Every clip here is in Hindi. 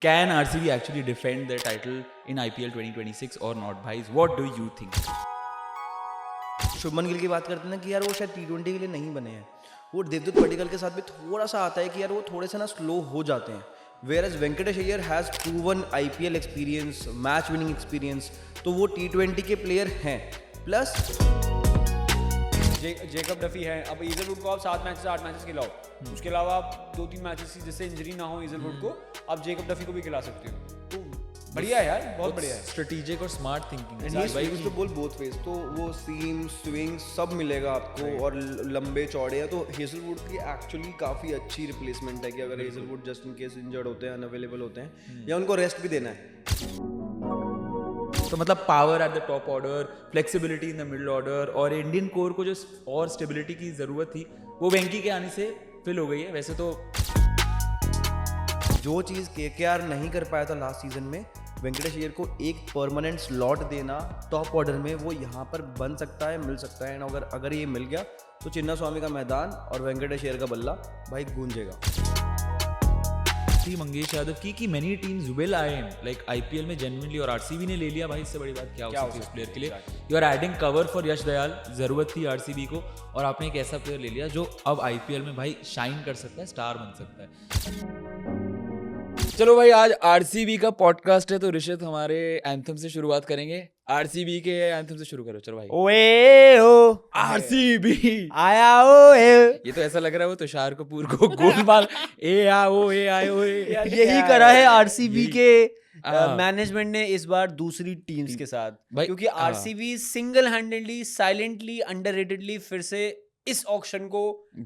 Can RCB actually defend their title in IPL 2026 or not, भाई? What do you think? Shubman Gill की बात करते हैं ना कि यार वो शायद T20 के लिए नहीं बने हैं। वो देवदत्त पडिक्कल के साथ भी थोड़ा सा आता है कि यार वो थोड़े से ना स्लो हो जाते हैं। Where as Venkatesh Iyer has proven IPL experience, match winning experience, तो वो T20 के प्लेयर हैं। प्लस जेकब डफी है। अब ईजलवुड को आप 7 मैचेस 8 मैचेस खिलाओ, उसके अलावा आप 2-3 मैचेस की जिससे इंजरी ना हो ईजलवुड को, आप जेकब डफी को भी खिला सकते हो। तो बढ़िया है यार, बहुत बढ़िया है। स्ट्रेटेजिक और smart thinking and he swings the ball both ways, तो वो सीम स्विंग सब मिलेगा आपको और लंबे चौड़े हैं। तो हेजलवुड की एक्चुअली काफ़ी अच्छी रिप्लेसमेंट है कि अगर Hazlewood just in case injured होते हैं, अनअवेलेबल होते हैं या उनको रेस्ट भी देना है। तो मतलब power at the top order, flexibility in the middle order और इंडियन कोर को जो और स्टेबिलिटी की ज़रूरत थी वो वेंकी के आने से फिल हो गई है। वैसे तो जो चीज़ KKR नहीं कर पाया था लास्ट सीजन में, वेंकटेश अय्यर को एक परमानेंट स्लॉट देना टॉप ऑर्डर में, वो यहाँ पर बन सकता है, मिल सकता है। एंड अगर ये मिल गया तो चिन्ना स्वामी का मैदान और वेंकटेश अय्यर का बल्ला भाई गूंजेगा। मंगेश यादव की मेनी टीम्स विल आए इन लाइक IPL में जेन्युइनली, और RCB ने ले लिया भाई। इससे बड़ी बात क्या हो सकती है उस प्लेयर के लिए? You are adding cover for Yash Dayal, जरूरत थी RCB को, और आपने एक ऐसा प्लेयर ले लिया जो अब IPL में भाई शाइन कर सकता है, स्टार बन सकता है। चलो भाई, आज RCB का पॉडकास्ट है तो ऋषित हमारे एंथम से शुरुआत करेंगे। RCB के एंथम से शुरू करो। चलो भाई, ओए ओ RCB आया ओए। ये तो ऐसा लग रहा है वो तुषार कपूर को गोलमाल ए आओ ए आयो ए। यही करा है RCB के मैनेजमेंट ने इस बार दूसरी टीम्स के साथ, क्योंकि RCB सिंगल हैंडेडली, साइलेंटली, अंडररेटेडली फिर से इस ऑक्शन को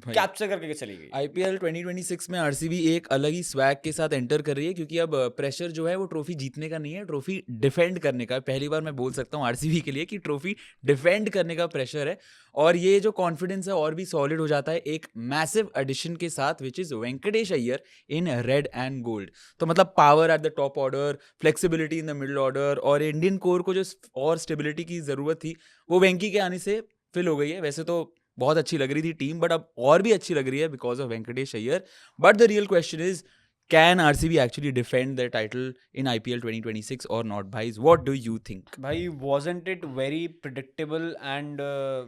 कैप्चर करके चली गई। IPL 2026 में RCB एक अलग ही स्वैग के साथ एंटर कर रही है, क्योंकि अब प्रेशर जो है वो ट्रॉफी जीतने का नहीं है, ट्रॉफी डिफेंड करने का। पहली बार मैं बोल सकता हूँ RCB के लिए कि ट्रॉफी डिफेंड करने का प्रेशर है, और ये जो कॉन्फिडेंस है और भी सॉलिड हो जाता है एक मैसिव एडिशन के साथ, which is Venkatesh Iyer in red and gold. तो मतलब power at the top order, flexibility in the middle order और इंडियन कोर को जो और स्टेबिलिटी की जरूरत थी वो वेंकी के आने से फिल हो गई है। वैसे तो बहुत अच्छी लग रही थी टीम, बट अब और भी अच्छी लग रही है because of Venkatesh Iyer. But the real question is, can RCB actually defend their title in IPL 2026 or not, guys? What do you think? भाई, wasn't it very predictable and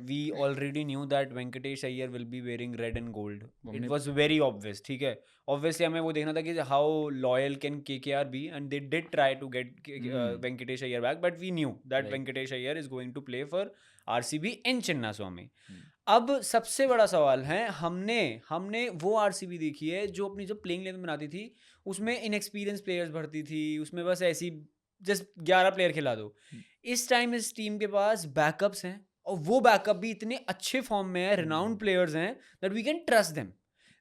we already knew that Venkatesh Ayyar will be wearing red and gold. It was very obvious, ठीक है। Obviously हमें वो देखना था कि how loyal can KKR be, and they did try to get Venkatesh Ayyar back, but we knew that Venkatesh Ayyar is going to play for RCB in Chinnaswamy. अब सबसे बड़ा सवाल है, हमने वो RCB देखी है जो अपनी जब प्लेइंग 11 बनाती थी उसमें इनएक्सपीरियंस प्लेयर्स भरती थी, उसमें बस ऐसी जस्ट 11 प्लेयर खिला दो। इस टाइम इस टीम के पास बैकअप्स हैं, और वो बैकअप भी इतने अच्छे फॉर्म में है, रिनाउंड प्लेयर्स हैं that we can trust them.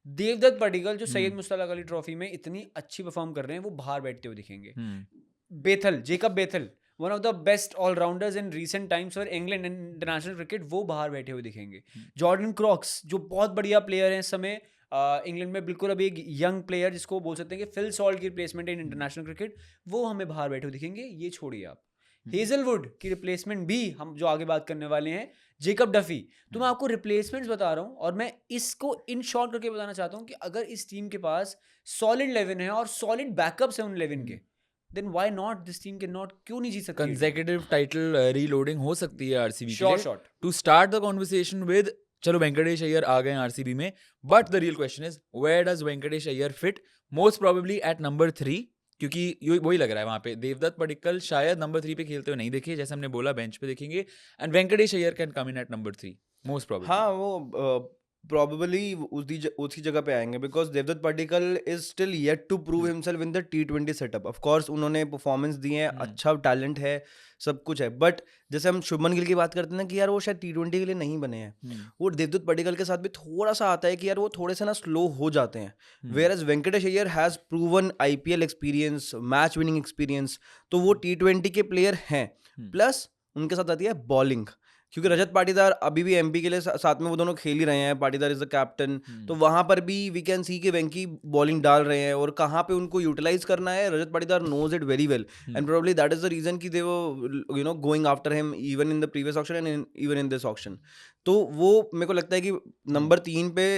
Devdutt Padikkal जो सैयद मुश्ताक अली ट्रॉफी में इतनी अच्छी परफॉर्म कर रहे हैं, वो बाहर बैठते हुए दिखेंगे। Jacob Bethell, one of the best allrounders in recent times for England and international cricket, वो बाहर बैठे हुए दिखेंगे। जॉर्डन क्रॉक्स जो बहुत बढ़िया प्लेयर है इस समय इंग्लैंड में, बिल्कुल अभी एक यंग प्लेयर जिसको बोल सकते हैं कि फिल सॉल्ट की रिप्लेसमेंट इन इंटरनेशनल क्रिकेट, वो हमें बाहर बैठे हुए दिखेंगे। ये छोड़िए आप, हेजलवुड की रिप्लेसमेंट भी हम जो आगे बात करने वाले हैं, जेकब डफी। तो मैं आपको रिप्लेसमेंट्स बता रहा हूँ, और मैं इसको इन शॉर्ट करके बताना चाहता हूँ कि अगर इस टीम के पास सॉलिड 11 है और सॉलिड बैकअप्स हैं उन 11 के, then why not this team cannot, क्यों नहीं जीत सकती? Consecutive title reloading हो सकती है RCB के लिए। Short. To start the conversation with, चलो वेंकटेश अय्यर आ गए RCB में, but the real question is, where does Venkatesh Iyer fit? Most probably at number 3, क्योंकि वही लग रहा है वहाँ पे देवदत्त पडिक्कल शायद नंबर 3 पे खेलते हुए नहीं देखे, जैसे हमने बोला बेंच पे देखेंगे, and Venkatesh Iyer can come in at number 3 most probably. हाँ, वो प्रॉबेबली उसी जगह पे आएंगे because Devdutt Padikkal is still yet to prove himself in the T20 setup. Of course उन्होंने परफॉर्मेंस दी है, अच्छा टैलेंट है, सब कुछ है, बट जैसे हम शुभमन गिल की बात करते हैं ना कि यार वो शायद T20 के लिए नहीं बने हैं, वो देवदत्त पडिक्कल के साथ भी थोड़ा सा आता है कि यार वो थोड़े से ना स्लो हो जाते हैं। Where as Venkatesh Iyer has proven IPL experience, match winning experience, तो वो T20 के प्लेयर हैं। प्लस उनके साथ आती है बॉलिंग, क्योंकि रजत पाटीदार अभी भी MP के लिए साथ में वो दोनों खेल ही रहे हैं, पाटीदार इज द कैप्टन, तो वहां पर भी वी कैन सी कि वेंकी बॉलिंग डाल रहे हैं, और कहाँ पे उनको यूटिलाइज करना है Rajat Patidar knows it very well, and probably that is the reason कि दे वो going after him even in the previous auction and even in this auction. तो वो मेरे को लगता है कि नंबर 3 पे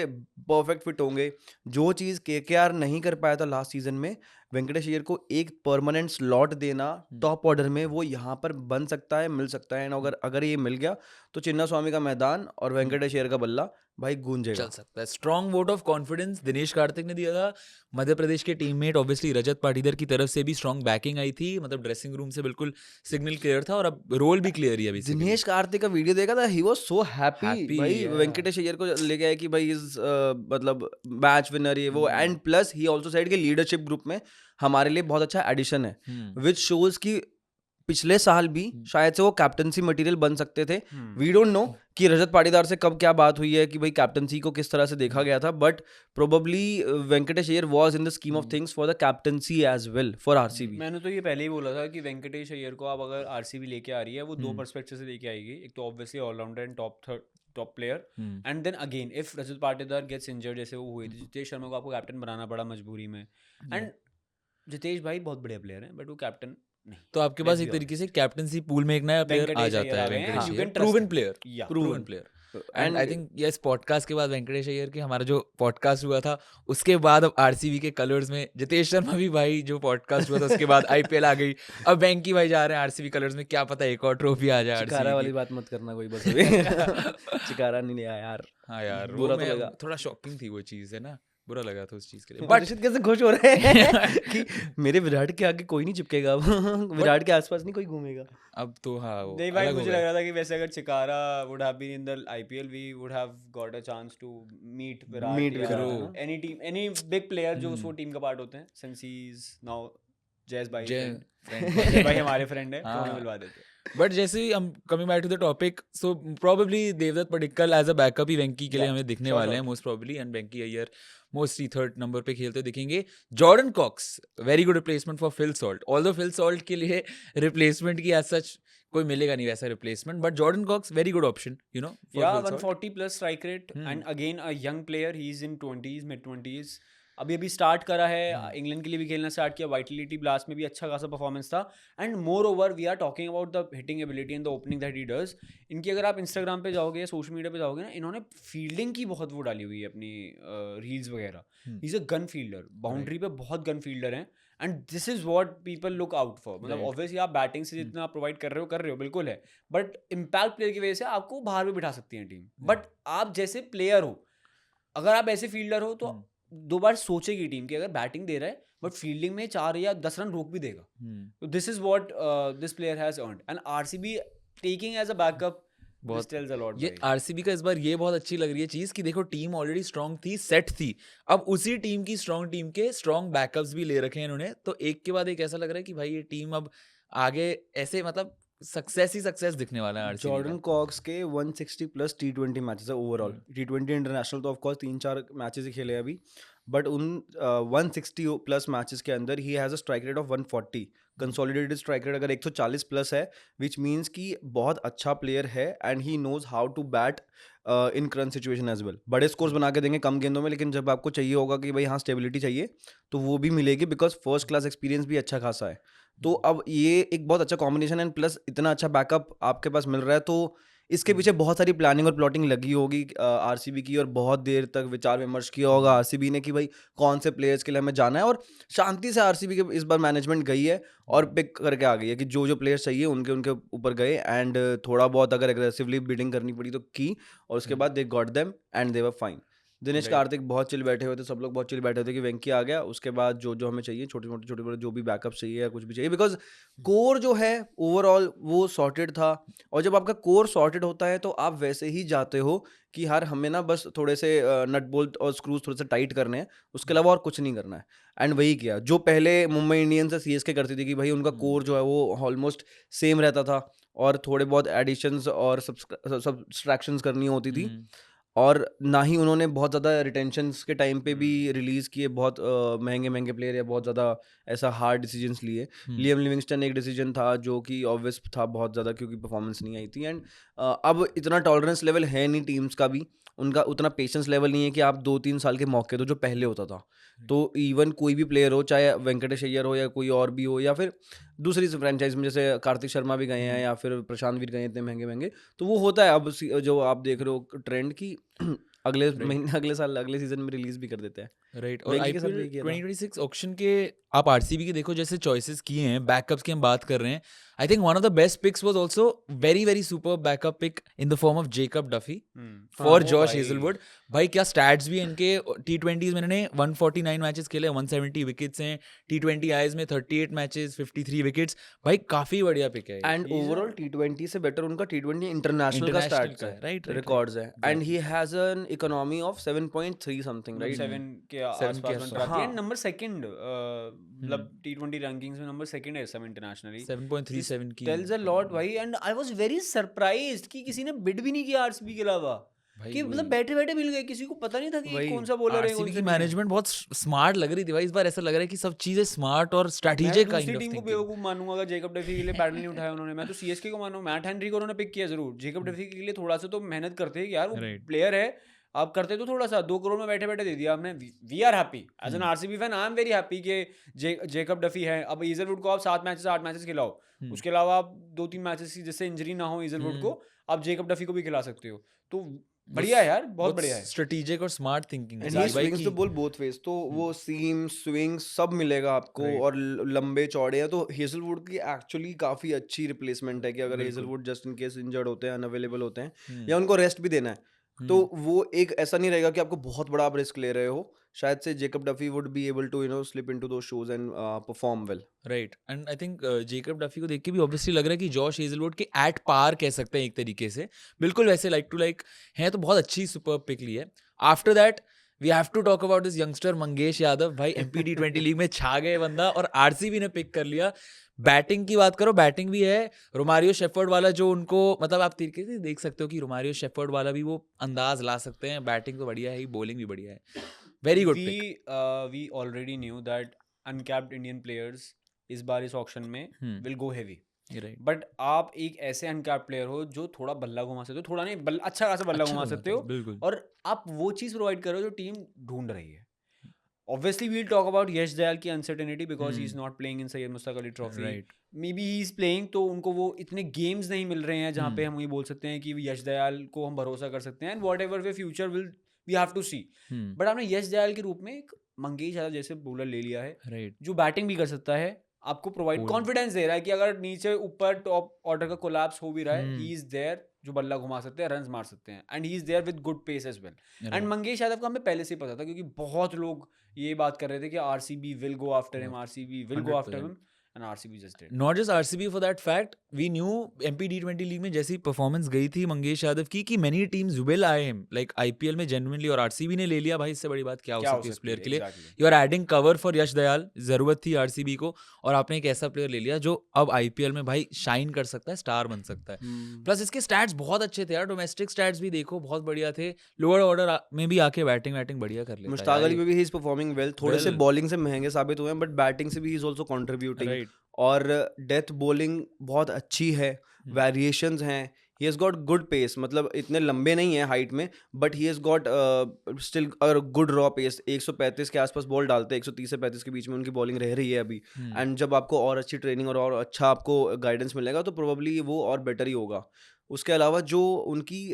परफेक्ट फिट होंगे। जो चीज़ KKR नहीं कर पाया था लास्ट सीजन में, वेंकटेश अय्यर को एक परमानेंट स्लॉट देना टॉप ऑर्डर में, वो यहाँ पर बन सकता है, मिल सकता है। अगर अगर ये मिल गया तो चिन्ना स्वामी का मैदान और वेंकटेश अय्यर का बल्ला भाई गूंजेगा। चल सकता है। Strong vote of confidence Dinesh Karthik ने दिया था। मध्य प्रदेश के टीममेट ऑब्वियसली रजत पाटीदार की तरफ से भी स्ट्रॉन्ग बैकिंग आई थी, मतलब ड्रेसिंग रूम से बिल्कुल सिग्नल क्लियर था और अब रोल भी क्लियर ही है basically। दिनेश कार्तिक का वीडियो देखा था, he was so happy Happy, भाई yeah. वेंकटेश अय्यर को लेके आए कि भाई इज मतलब मैच विनर ये वो, and plus he also said कि लीडरशिप ग्रुप में हमारे लिए बहुत अच्छा एडिशन है, विच शोज कि पिछले साल भी शायद से वो कैप्टनसी मटेरियल बन सकते थे। वी डोंट नो कि रजत पाटीदार से कब क्या बात हुई है कि भाई कैप्टनसी को किस तरह से देखा गया था, but probably Venkatesh Iyer was in the scheme of things for the captaincy as well for RCB. मैंने तो ये पहले ही बोला था कि वेंकटेश अय्यर को आप अगर आरसीबी लेके आ रही है वो दो पर्सपेक्टिव से लेके आएगी। एक तो obviously allrounder and top player, and then again if Rajat Patidar gets injured जैसे वो हुए थे, जितेश शर्मा को आपको कैप्टन बनाना पड़ा मजबूरी में, एंड जितेश भाई बहुत बढ़िया प्लेयर हैं बट वो कैप्टन नहीं। तो आपके पास एक तरीके से कैप्टनसी पूल में एक नया प्लेयर आ वेंकटेश जाता अय्यर है, आ गए हैं, Venkatesh you Iyer, can trust proven him. Player, Yeah. Proven player. And And- I think ये इस पॉडकास्ट के बाद वेंकटेश अय्यर के हमारा जो पॉडकास्ट हुआ था उसके बाद अब आरसीबी के कलर्स में जितेश शर्मा भी भाई, जो पॉडकास्ट हुआ था उसके बाद आईपीएल आ गई, अब वेंकी भाई जा रहे हैं आरसीबी कलर्स में, क्या पता एक और ट्रॉफी आ जाए चिकारा वाली आरसीबी। बात मत करना कोई बस अभी। चिकारा नहीं आया यार, हाँ यार, बुरा वो तो मैं लगा। थोड़ा शॉकिंग थी वो चीज़, है ना, बुरा लगा था उस चीज़ के लिए। बट बट कैसे खुश हो रहे हैं कि मेरे विराट के आगे कोई नहीं चिपकेगा अब, विराट के आसपास नहीं कोई घूमेगा। अब तो हाँ वो नहीं भाई, अलग हो मुझे गया। लग रहा था कि वैसे अगर चिकारा would have been in the IPL, we would have got a chance to meet Virat Meet या Virat, any team, any big player जो उस वो टीम का पार्ट होते हैं, since he is now जयस भाई जय friend. जय भाई हमारे फ्रेंड है तो हाँ। हमें मिलवा देते हैं। बट जैसे ही हम coming back to the topic, so probably Devdutt Padikkal as a backup ही वेंकी के लिए Yeah, हमें दिखने sure, वाले हैं sure. Most probably, and Venky Iyer mostly third number पे खेलते दिखेंगे। Jordan Cox very good replacement for Phil Salt, although Phil Salt के लिए रिप्लेसमेंट की एज सच कोई मिलेगा नहीं वैसा replacement, but Jordan Cox very good option, you know, Yeah, 140 plus strike rate and again a young player, he's in 20s, mid 20s. अभी स्टार्ट करा है, इंग्लैंड के लिए भी खेलना स्टार्ट किया, वाइटलिटी ब्लास्ट में भी अच्छा खासा परफॉर्मेंस था, and moreover we are talking about the hitting ability and the opening that he does. इनकी अगर आप इंस्टाग्राम पे जाओगे या सोशल मीडिया पे जाओगे ना, इन्होंने फील्डिंग की बहुत वो डाली हुई है अपनी रील्स वगैरह। He is a gun fielder, boundary पे बहुत गन फील्डर हैं, and this is what people look out for. मतलब ऑब्वियसली आप बैटिंग से जितना आप प्रोवाइड कर रहे हो बिल्कुल है, बट इम्पैक्ट प्लेयर की वजह से आपको बाहर भी बिठा सकती है टीम। बट आप जैसे प्लेयर हो, अगर आप ऐसे फील्डर हो तो दो बार सोचेगी टीम कि अगर बैटिंग दे रहा है बट फील्डिंग में 4 या 10 रन रोक भी देगा, तो this is what this player has earned, and RCB taking as a backup बहुत टेल्स अ लॉट। ये आरसीबी का इस बार ये बहुत अच्छी लग रही है चीज कि देखो टीम ऑलरेडी स्ट्रांग थी, सेट थी, अब उसी टीम की स्ट्रांग टीम के स्ट्रांग बैकअप्स भी ले रखे हैं इन्होंने, तो एक के बाद एक ऐसा लग रहा है कि भाई ये टीम अब आगे ऐसे मतलब सक्सेस ही सक्सेस दिखने वाला है आरसीबी जॉर्डन कॉक्स के 160 प्लस T20 मैचेस है ओवरऑल। T20 इंटरनेशनल तो ऑफ कोर्स 3-4 मैचेस ही खेले अभी, बट उन 160 प्लस मैचेस के अंदर he has a strike rate of 140, consolidated strike rate अगर 140 प्लस है, विच मीन्स कि बहुत अच्छा प्लेयर है, and he knows how to bat in current situation as well. बड़े स्कोर्स बना के देंगे कम गेंदों में, लेकिन जब आपको चाहिए होगा कि भाई हाँ स्टेबिलिटी चाहिए तो वो भी मिलेगी, बिकॉज फर्स्ट क्लास एक्सपीरियंस भी अच्छा खासा है। तो अब ये एक बहुत अच्छा कॉम्बिनेशन है, प्लस इतना अच्छा बैकअप आपके पास मिल रहा है, तो इसके पीछे बहुत सारी प्लानिंग और प्लॉटिंग लगी होगी आरसीबी की, और बहुत देर तक विचार विमर्श किया होगा आरसीबी ने कि भाई कौन से प्लेयर्स के लिए हमें जाना है, और शांति से आरसीबी के इस बार मैनेजमेंट गई है और पिक करके आ गई है कि जो जो प्लेयर्स चाहिए उनके ऊपर गए, एंड थोड़ा बहुत अगर एग्रेसिवली बिडिंग करनी पड़ी तो की, और उसके बाद they got them and they were fine. Dinesh Karthik बहुत चिल बैठे हुए थे, सब लोग बहुत चिल बैठे थे कि वेंकी आ गया, उसके बाद जो जो हमें चाहिए छोटे मोटे जो भी बैकअप चाहिए या कुछ भी चाहिए, बिकॉज कोर जो है ओवरऑल वो सॉर्टेड था, और जब आपका कोर सॉर्टेड होता है तो आप वैसे ही जाते हो कि यार हमें ना बस थोड़े से नट बोल्ट और स्क्रूज थोड़े से टाइट करने हैं, उसके अलावा और कुछ नहीं करना है, एंड वही किया जो पहले मुंबई इंडियंस या सीएसके करती थी कि भाई उनका कोर जो है वो ऑलमोस्ट सेम रहता था, और थोड़े बहुत एडिशंस और सब्सट्रैक्शंस करनी होती थी, और ना ही उन्होंने बहुत ज़्यादा रिटेंशंस के टाइम पे भी रिलीज़ किए बहुत महंगे प्लेयर या बहुत ज़्यादा ऐसा हार्ड डिसीजंस लिए। लियम लिविंगस्टन एक डिसीजन था जो कि ऑब्वियस था बहुत ज़्यादा, क्योंकि परफॉर्मेंस नहीं आई थी, एंड अब इतना टॉलरेंस लेवल है नहीं टीम्स का भी, उनका उतना पेशेंस लेवल नहीं है कि आप 2-3 साल के मौके दो जो पहले होता था। तो इवन कोई भी प्लेयर हो, चाहे वेंकटेश अय्यर हो या कोई और भी हो, या फिर दूसरी फ्रेंचाइज में जैसे कार्तिक शर्मा भी गए हैं या फिर प्रशांत वीर गए हैं इतने महंगे, तो वो होता है। अब जो आप देख रहे हो ट्रेंड की अगले महीने अगले साल अगले सीजन में रिलीज भी कर देते हैं, राइट। और वेंकी के साथ आईपीएल वही किया था। 2026 ऑक्शन के आप आरसीबी के देखो जैसे चॉइसेस किए हैं, बैकअप्स की हम बात कर रहे हैं, I think one of the best picks was also very very super backup pick in the form of Jacob Duffy for वो जॉश भाई। हेजलवुड। भाई क्या स्टैट्स भी इनके T20s में इन्होंने 149 मैचेस खेले, 170 विकेट्स हैं, T20 आईज में 38 मैचेस 53 विकेट्स। भाई काफी बढ़िया पिक है एंड ओवरऑल T20 से बेटर उनका T20 इंटरनेशनल का International स्टार्ट का है, है, right, right, रिकॉर्ड्स है, and he has an economy of 7.3 something, right? 7 के Seven के आसपास में आसपास। ट्रैक है, हाँ। नंबर सेकंड मतलब T20 रैंकिंग्स में नंबर सेकंड है सब इंटरनेशनली। 7.37 की टेल्स अ लॉट भाई, and I was very surprised कि किसी ने बिड भी नहीं किया आरसीबी के अलावा, भाई कि मतलब वही। बैठे बैठे मिल गए, किसी को पता नहीं था कि वही। कौन सा बॉलर है आरसीबी कौन की सा नहीं है। मैनेजमेंट बहुत स्मार्ट लग रही थी भाई, इस बार ऐसा लग रहा है कि सब चीजें स्मार्ट और मैं स्ट्रेटेजिक दूसरी काइंड ऑफ टीम को थिंकिंग। बेवकूफ मानूंगा अगर जेकब डफी के लिए पैडल नहीं उठाया उन्होंने। मैं तो सीएसके को मानूं, मैट हेनरी को उन्होंने पिक किया जरूर, जेकब डफी के लिए थोड़ा सा तो मेहनत करते हैं कि यार वो Right. प्लेयर है, आप करते तो थोड़ा सा 2 करोड़ में बैठे बैठे दे दिया आपने। We are happy as an RCB fan, I am very happy कि जेकब डफी है। अब ईजलवुड को आप 8 मैचेस खिलाओ, उसके अलावा आप 2-3 मैचेस की जिससे इंजरी ना हो ईजलवुड को, आप जेकब डफी को भी खिला सकते हो, तो बढ़िया है यार, बहुत बढ़िया है। स्ट्रेटेजिक और smart thinking and he swings the ball both ways, तो वो सीम स्विंग सब मिलेगा आपको, Right. और लंबे चौड़े हैं, तो हेजलवुड की एक्चुअली काफी अच्छी रिप्लेसमेंट है कि अगर बिल्कुल। Hazlewood just in case injured होते हैं, अनअवेलेबल होते हैं, हम्म। या उनको रेस्ट भी देना है, तो वो एक ऐसा नहीं रहेगा कि आपको बहुत बड़ा आप रिस्क ले रहे हो। शायद से Jacob Duffy would be able to slip into those shoes and perform well. Right, and I think Jacob Duffy को देख के भी ऑब्वियसली लग रहा है कि जॉश हेजलवुड के एट पार कह सकते हैं एक तरीके से, बिल्कुल वैसे लाइक टू लाइक हैं, तो बहुत अच्छी सुपर पिक ली है। After that we have to talk about this youngster Mangesh Yadav. भाई MPD20 लीग में छा गए बंदा, और आरसीबी ने पिक कर लिया। बैटिंग की बात करो, बैटिंग भी है रोमारियो शेफर्ड वाला, जो उनको मतलब आप तरीके से देख सकते हो कि रोमारियो शेफर्ड वाला भी वो अंदाज ला सकते हैं। बैटिंग तो बढ़िया है, बॉलिंग भी बढ़िया है, very good pick. We already knew that uncapped Indian players इस बार इस ऑक्शन में will go heavy. Right, but आप एक ऐसे अनकैप्ड प्लेयर हो जो थोड़ा बल्ला घुमा सकते हो, थोड़ा नहीं अच्छा खासा बल्ला घुमा सकते हो, बिल्कुल। और आप वो चीज प्रोवाइड कर रहे हो जो टीम ढूंढ रही है। Obviously we'll talk about यश दयाल की uncertainty because he's not playing in Syed Mushtaq Ali trophy. Right. Maybe he is playing, तो उनको वो इतने गेम्स नहीं मिल रहे हैं जहाँ पे हम ये बोल सकते हैं कि यश दयाल को हम भरोसा कर सकते हैं, and whatever way future will we have to see. But आपने यश दयाल के रूप में एक मंगेश यादव जैसे बॉलर ले लिया है, राइट, जो बैटिंग भी कर सकता है, आपको प्रोवाइड Bowling. कॉन्फिडेंस दे रहा है कि अगर नीचे ऊपर टॉप ऑर्डर का कोलैप्स हो भी रहा है, ही इज देयर, जो बल्ला घुमा सकते हैं, रन्स मार सकते हैं, and he is there with good pace as well. And Mangesh Yadav का हमें पहले से ही पता था, क्योंकि बहुत लोग ये बात कर रहे थे कि RCB will go after him, RCB will go after 100%. Him, and RCB just did. Not just RCB for that fact, we knew MPD20 league में जैसी परफॉर्मेंस गई थी मंगेश यादव की many teams will eye him like IPL में जेन्युइनली, और आरसीबी ने ले लिया। भाई इससे बड़ी बात क्या हो सकती है उस प्लेयर के लिए? You are adding cover for Yash Dayal, जरूरत थी आरसीबी को, और आपने एक ऐसा प्लेयर ले लिया जो अब आईपीएल में भाई शाइन कर सकता है, स्टार बन सकता है। प्लस इसके स्टैट्स बहुत अच्छे थे यार, डोमेस्टिक स्टैट्स भी देखो बहुत बढ़िया थे, लोअर ऑर्डर में भी आके बैटिंग बढ़िया कर लेता है। मुश्ताक अली में भी ही इज परफॉर्मिंग वेल, थोड़े से Well. बॉलिंग से महंगे साबित हुए हैं, बट बैटिंग से भी he is also contributing, right, और डेथ बॉलिंग बहुत अच्छी है, वेरिएशंस हैं, he has got good pace, मतलब इतने लंबे नहीं है हाइट में, but he has got still good raw pace. 135 के आसपास बॉल डालते हैं, 130 से 35 के बीच में उनकी बॉलिंग रह रही है अभी, एंड जब आपको और अच्छी ट्रेनिंग और अच्छा आपको गाइडेंस मिलेगा तो प्रोबेबली वो और बेटर ही होगा। उसके अलावा जो उनकी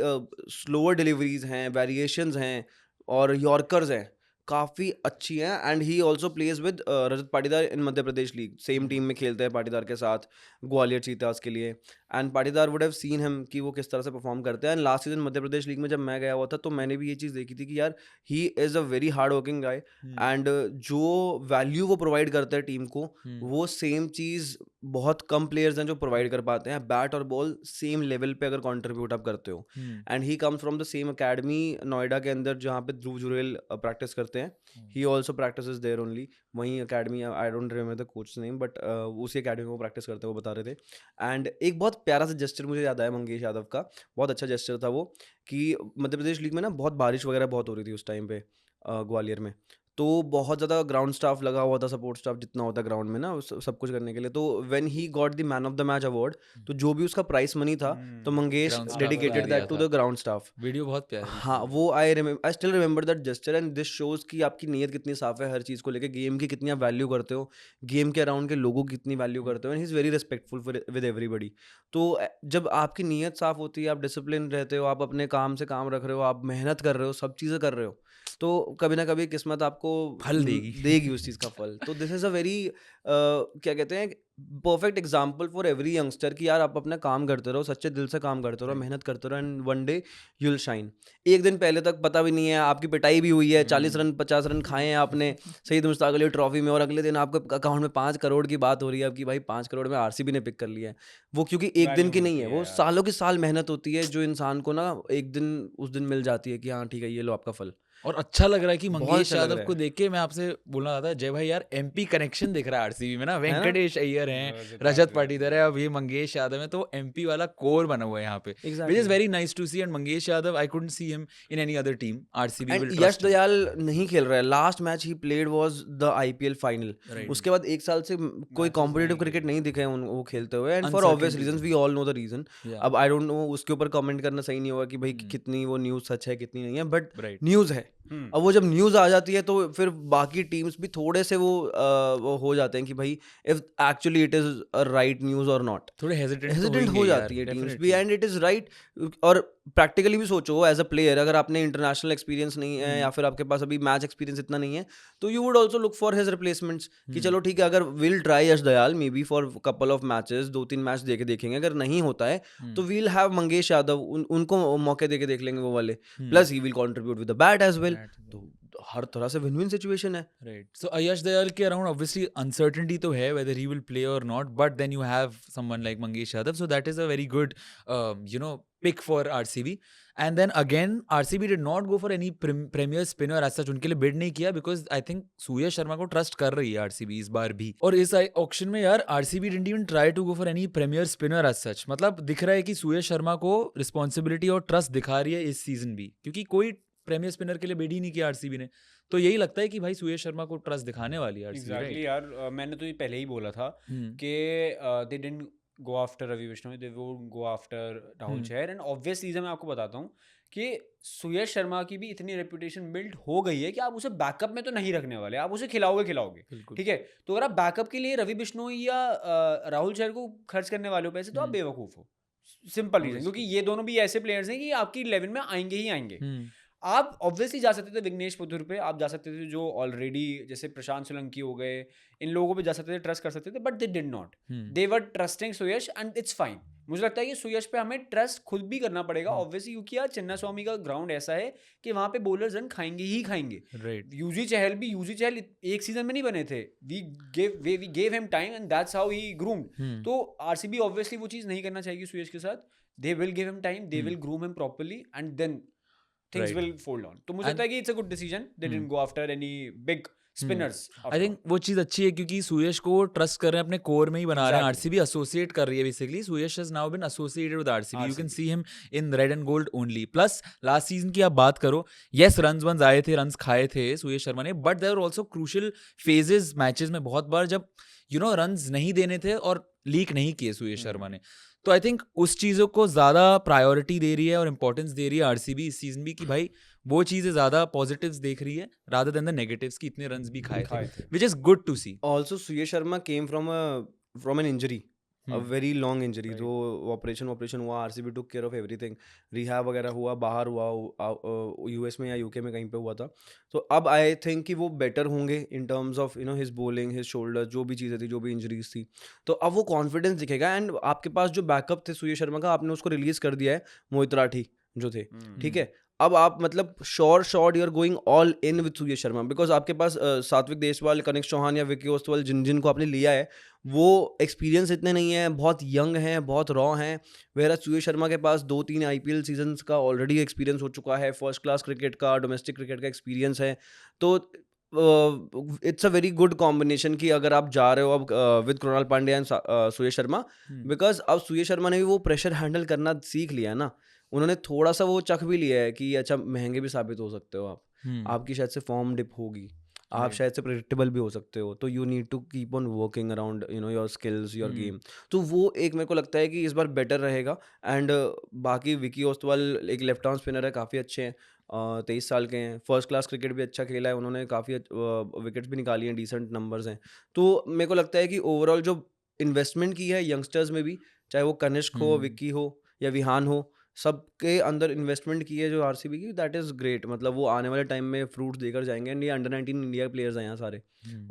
स्लोअर डिलीवरीज हैं, वेरिएशंस हैं, और यॉर्कर्स हैं, काफ़ी अच्छी हैं, and he also plays with Rajat Patidar in Madhya Pradesh league, same team में खेलते हैं पाटीदार के साथ ग्वालियर चीतास के लिए, and Patidar would have seen him कि वो किस तरह से परफॉर्म करते हैं। And last season Madhya Pradesh league में जब मैं गया हुआ था तो मैंने भी ये चीज़ देखी थी कि यार he is a very hard working guy, and जो वैल्यू वो प्रोवाइड करता है टीम को, वो सेम चीज़ बहुत कम प्लेयर्स हैं जो प्रोवाइड कर पाते हैं। बैट और बॉल सेम लेवल पे अगर कंट्रीब्यूट आप करते हो, and he comes from the same academy Noida के अंदर जहाँ पे ध्रुव जुरेल प्रैक्टिस करते हैं, he also practice there only, वहीं academy, I don't remember the coach name, but उसी अकेडमी में वो प्रैक्टिस करते हैं, वो बता रहे थे। एंड एक बहुत प्यारा सा जेस्चर मुझे याद आया मंगेश यादव का, बहुत अच्छा जेस्चर था वो, कि मध्य प्रदेश लीग में ना बहुत बारिश वगैरह बहुत हो रही थी उस टाइम पे ग्वालियर में, तो बहुत ज़्यादा ग्राउंड स्टाफ लगा हुआ था, सपोर्ट स्टाफ जितना होता है ग्राउंड में ना सब कुछ करने के लिए। तो when he got the man of the match award, तो जो भी उसका प्राइस मनी था, तो मंगेश Ground staff डेडिकेटेड को दैट दिया टू था। The ground staff. वीडियो बहुत प्यारी थी। हाँ, वो I still remember that gesture, and this shows कि आपकी नीयत कितनी साफ है हर चीज़ को लेके, गेम की कितनी आप वैल्यू करते हो, गेम के अराउंड के लोगों की कितनी वैल्यू करते हो, and he is very respectful with everybody. तो जब आपकी नीयत साफ होती है, आप डिसिप्लिन रहते हो, आप अपने काम से काम रख रहे हो, आप मेहनत कर रहे हो, सब चीज़ें कर रहे हो, तो कभी ना कभी किस्मत आपको आपको फल देगी। देगी उस चीज़ का फल। तो दिस इज़ अ वेरी क्या कहते हैं, perfect example for every youngster कि यार आप अपना काम करते रहो, सच्चे दिल से काम करते रहो, मेहनत करते रहो, and one day you will shine. एक दिन पहले तक पता भी नहीं है, आपकी पिटाई भी हुई है, 40 रन 50 रन खाए हैं आपने सईद मुश्ताक अली ट्रॉफी में, और अगले दिन आपके अकाउंट में 5 करोड़ की बात हो रही है अब कि भाई 5 करोड़ में आरसीबी ने पिक कर लिया है। वो क्योंकि एक दिन की नहीं है, वो सालों की साल मेहनत होती है जो इंसान को ना एक दिन उस दिन मिल जाती है कि हाँ ठीक है ये लो आपका फल। और अच्छा लग रहा है कि बहुत मंगेश अच्छा लग यादव रहा को है। देख के मैं आपसे बोलना चाहता था, जय भाई यार एमपी कनेक्शन दिख रहा है आरसीबी में ना, ना? वेंकटेश अय्यर हैं, रजत रजत पाटीदार है, अब ये मंगेश यादव है, तो एमपी वाला कोर बना हुआ है यहाँ पे, which is Exactly. Very nice to see. And Mangesh Yadav I couldn't see him in any other team, RCB and will Yash trust him. Dayal नहीं खेल रहा है, last match he played was the IPL final. Right. उसके बाद एक साल से कोई कॉम्पिटिटिव क्रिकेट नहीं दिखे उन वो खेलते हुए, and for obvious Uncertainty reasons we all know the reason. Yeah. अब आई डोंट नो, उसके ऊपर कमेंट करना सही नहीं होगा कि भाई कितनी वो न्यूज़ सच है कितनी नहीं है, बट Right. न्यूज़ है। अब वो जब न्यूज़ आ जाती है तो फिर बाकी टीम्स भी थोड़े से वो हो जाते हैं कि भाई if actually it is a right news और नॉट, थोड़े हेजिटेंट हेजिटेंट हो जाती है टीम्स भी, एंड इट इज़ राइट। और प्रैक्टिकली भी सोचो एज अ प्लेयर, अगर आपने इंटरनेशनल एक्सपीरियंस नहीं है या फिर आपके पास अभी मैच एक्सपीरियंस इतना नहीं है, तो you would also look for his replacements कि चलो ठीक है, अगर will try Yash Dayal may be for couple of matches, 2-3 match देखेंगे, अगर नहीं होता है तो वील हैव मंगेश यादव, उनको मौके देके देख लेंगे वो वाले, plus he will contribute with the bat as well. तो हर तरह से विन विन सिचुएशन है। Right. So यश दयाल के अराउंड obviously uncertainty तो है whether he will play or not, but then you have someone like Mangesh Yadav, so that is a very good pick for RCB. And then again RCB did not go for any premier spinner as such, उनके लिए bid नहीं किया because I think सूर्य शर्मा को trust कर रही है RCB इस बार भी। और इस ऑक्शन में यार RCB didn't even try to go for any premier spinner as such, मतलब दिख रहा है कि सूर्य शर्मा को रिस्पॉन्सिबिलिटी और ट्रस्ट दिखा रही है इस सीजन भी, क्योंकि कोई प्रीमियर स्पिनर के लिए बिड ही नहीं किया आरसीबी ने। तो यही लगता है कि भाई सूर्य शर्मा को ट्रस्ट दिखाने वाली है आरसीबी। एग्जैक्टली यार, मैंने तो ये पहले ही बोला था कि they didn't go after Ravi Bishnoi, they would go after Rahul Chahar. And obvious reason मैं आपको बताता हूँ कि सुयश शर्मा की भी इतनी रेपुटेशन बिल्ड हो गई है कि आप उसे बैकअप में तो नहीं रखने वाले, आप उसे खिलाओगे, ठीक है। तो अगर आप बैकअप के लिए रवि बिश्नोई या राहुल चहर को खर्च करने वाले हो पैसे, तो आप बेवकूफ़ हो। सिंपल रीजन, क्योंकि ये दोनों भी ऐसे प्लेयर्स हैं कि आपकी 11 में आएंगे ही आएंगे। आप ऑब्वियसली जा सकते थे विघ्नेश पुथुर पे, आप जा सकते थे जो ऑलरेडी जैसे प्रशांत सोलंकी हो गए, इन लोगों पे जा सकते थे, ट्रस्ट कर सकते थे, but they did not. They were trusting Suyash and it's fine. मुझे लगता है कि सुयश पे हमें ट्रस्ट खुद भी करना पड़ेगा ऑब्वियसली, क्योंकि यार चिन्नास्वामी का ग्राउंड ऐसा है कि वहाँ पे बॉलर्स रन खाएंगे ही खाएंगे। यूजी चहल एक सीजन में नहीं बने थे, we gave him time and that's how he groomed. तो आरसीबी ऑब्वियसली वो चीज़ नहीं करना चाहिए सुयश के साथ। They will give him time, they will groom him properly and then things will fold on. तो मुझे लगता है कि it's a good decision. They didn't go after any big spinners. I think वो चीज़ अच्छी है क्योंकि सुयश को ट्रस्ट कर रहे हैं, अपने कोर में ही बना रहे हैं। आरसीबी एसोसिएट कर रही है basically. Suyash has now been associated with RCB, you can see him in red and gold only. Plus last season की आप बात करो, यस रन्स आए थे, रन्स खाए थे सुयश शर्मा ने, but there are also crucial phases matches में बहुत बार जब रन्स नहीं देने थे और लीक नहीं किए सुयश शर्मा ने। तो आई थिंक उस चीज़ों को ज़्यादा प्रायोरिटी दे रही है और इंपॉर्टेंस दे रही है आरसीबी इस सीजन भी, कि भाई वो चीज़ें ज़्यादा पॉजिटिव्स देख रही है रादर देन द नेगेटिव्स कि इतने रन्स भी खाए थे, which is good to see. Also Surya Sharma came from an injury, a very long injury. तो ऑपरेशन हुआ, RCB took care of everything, rehab वगैरह हुआ, बाहर हुआ, यूएस में या यूके में कहीं पे हुआ था। तो अब आई थिंक कि वो बेटर होंगे in terms of his bowling, his shoulder, जो भी चीज़ें थी, जो भी इंजरीज थी, तो अब वो कॉन्फिडेंस दिखेगा। एंड आपके पास जो बैकअप थे सूर्य शर्मा का, आपने उसको रिलीज कर दिया है, मोहित राठी जो थे, ठीक है। अब आप मतलब short you are going all in with Surya Sharma, because आपके पास सात्विक देशवाल, कनिष्क चौहान या विकी ओस्तवाल जिनको आपने लिया है, वो एक्सपीरियंस इतने नहीं है, बहुत यंग हैं, बहुत रॉ हैं। वेरा सूर्य शर्मा के पास 2-3 आईपीएल सीजन्स का ऑलरेडी एक्सपीरियंस हो चुका है, फर्स्ट क्लास क्रिकेट का, डोमेस्टिक क्रिकेट का एक्सपीरियंस है। तो it's a very good combination कि अगर आप जा रहे हो अब with Krunal Pandya and Surya Sharma, because अब सूर्य शर्मा ने भी वो प्रेशर हैंडल करना सीख लिया है ना। उन्होंने थोड़ा सा वो चख भी लिया है कि अच्छा महंगे भी साबित हो सकते हो आप, आपकी शायद से फॉर्म डिप होगी, आप शायद से प्रेडिक्टेबल भी हो सकते हो, तो you need to keep on working around your skills, your game. तो वो एक मेरे को लगता है कि इस बार बेटर रहेगा। एंड बाकी विकी ओस्तवाल एक लेफ्ट आर्म स्पिनर है, काफ़ी अच्छे हैं, 23 साल के हैं, फर्स्ट क्लास क्रिकेट भी अच्छा खेला है उन्होंने, काफ़ी विकेट्स भी निकाली हैं, डिसेंट नंबर्स हैं। तो मेरे को लगता है कि ओवरऑल जो इन्वेस्टमेंट की है यंगस्टर्स में भी, चाहे वो कनिष्क हो, विक्की हो या विहान हो, सबके अंदर इन्वेस्टमेंट की है जो आरसीबी की, दैट इज़ ग्रेट। मतलब वो आने वाले टाइम में फ्रूट्स देकर जाएंगे। एंड ये अंडर 19 इंडिया के प्लेयर्स हैं यहाँ सारे,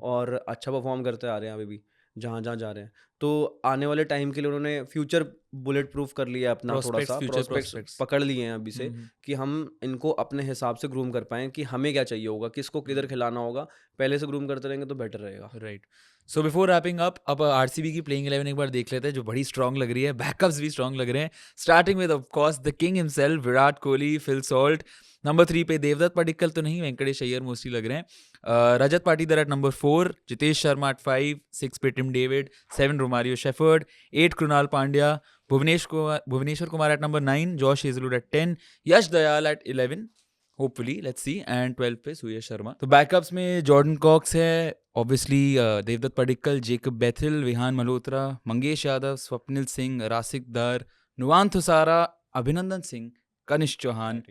और अच्छा परफॉर्म करते आ रहे हैं अभी भी जहाँ जहाँ जा रहे हैं। तो आने वाले टाइम के लिए उन्होंने फ्यूचर बुलेट प्रूफ कर लिया अपना, थोड़ा Prospects, सा future प्रोस्पेक्ट्स prospects. पकड़ लिए हैं अभी से, कि हम इनको अपने हिसाब से ग्रूम कर पाएँ कि हमें क्या चाहिए होगा, किसको किधर खिलाना होगा, पहले से ग्रूम करते रहेंगे तो बेटर रहेगा। Right. So before wrapping up, अब आरसीबी की प्लेइंग 11 एक बार देख लेते हैं जो बड़ी स्ट्रांग लग रही है, बैकअप्स भी स्ट्रांग लग रहे हैं। Starting with of course the king himself Virat Kohli, Phil Salt. Number 3 पे देवदत्त पडिक्कल तो नहीं, वेंकटेश अय्यर मोस्टली लग रहे हैं। Rajat Patidar at number 4, Jitesh Sharma at 5, 6 पे Tim David, 7 Romario Shepherd, 8 Krunal Pandya, Bhuvneshwar Kumar at number 9, Josh Hazlewood at 10, Yash Dayal at 11, hopefully let's see, and 12 पे सुयश शर्मा। तो बैकअप्स में जॉर्डन कॉक्स है, obviously Devdutt Padikkal, Jacob Bethell, Vihaan Malhotra, Mangesh Yadav, Swapnil Singh, Rasikh Dar, Nuwan Thushara, Abhinandan Singh, Kanishk Chauhan,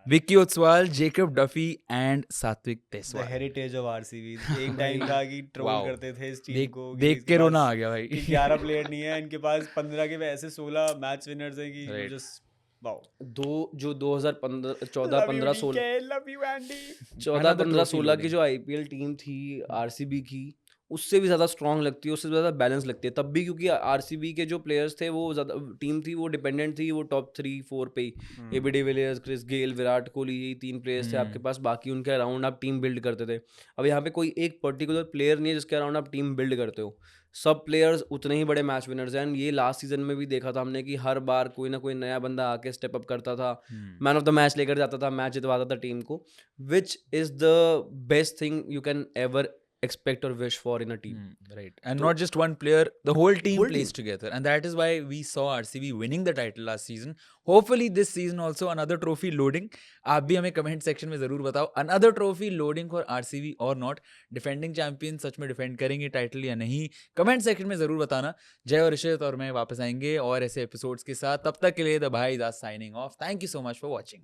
Vicky Oswal, Jacob Duffy and Satvik Deswal. Heritage of RCB. एक टाइम था कि ट्रोल Wow. करते थे इस टीम देख को, देख के रोना आ गया भाई। 11 प्लेयर नहीं है इनके पास, 15 के ऐसे 16 मैच विनर्स हैं कि Right. Just wow. जो 2015 14 15 16 love you Andy. 14 Another 15 trophy 16 की loading. जो आईपीएल टीम थी आरसीबी की, उससे भी ज़्यादा स्ट्रांग लगती है, उससे ज़्यादा बैलेंस लगती है तब भी, क्योंकि आरसीबी के जो प्लेयर्स थे वो ज़्यादा टीम थी, वो डिपेंडेंट थी वो टॉप 3-4 पे ही। AB de Villiers, Chris Gayle, Virat Kohli, यही 3 प्लेयर्स थे आपके पास। बाकी उनके अराउंड आप टीम बिल्ड करते थे। अब यहाँ पे कोई एक पर्टिकुलर प्लेयर नहीं है जिसके अराउंड आप टीम बिल्ड करते हो। सब प्लेयर्स उतने ही बड़े मैच विनर्स हैं। ये लास्ट सीजन में भी देखा था हमने कि हर बार कोई ना कोई नया बंदा आके स्टेप अप करता था, मैन ऑफ द मैच लेकर जाता था, मैच जितवाता था टीम को, which is the best thing you can ever expect or wish for in a team. Right. And not just one player, the whole team Whole plays together. And that is why we saw RCB winning the title last season. Hopefully this season also another trophy loading. आप भी हमें comment section में ज़रूर बताओ, another trophy loading for RCB or not. Defending champion सच में defend करेंगे title या नहीं? Comment section में ज़रूर बताना। जय और ऋषित और मैं वापस आएंगे और ऐसे episodes के साथ। तब तक के लिए the भाई is signing off. Thank you so much for watching.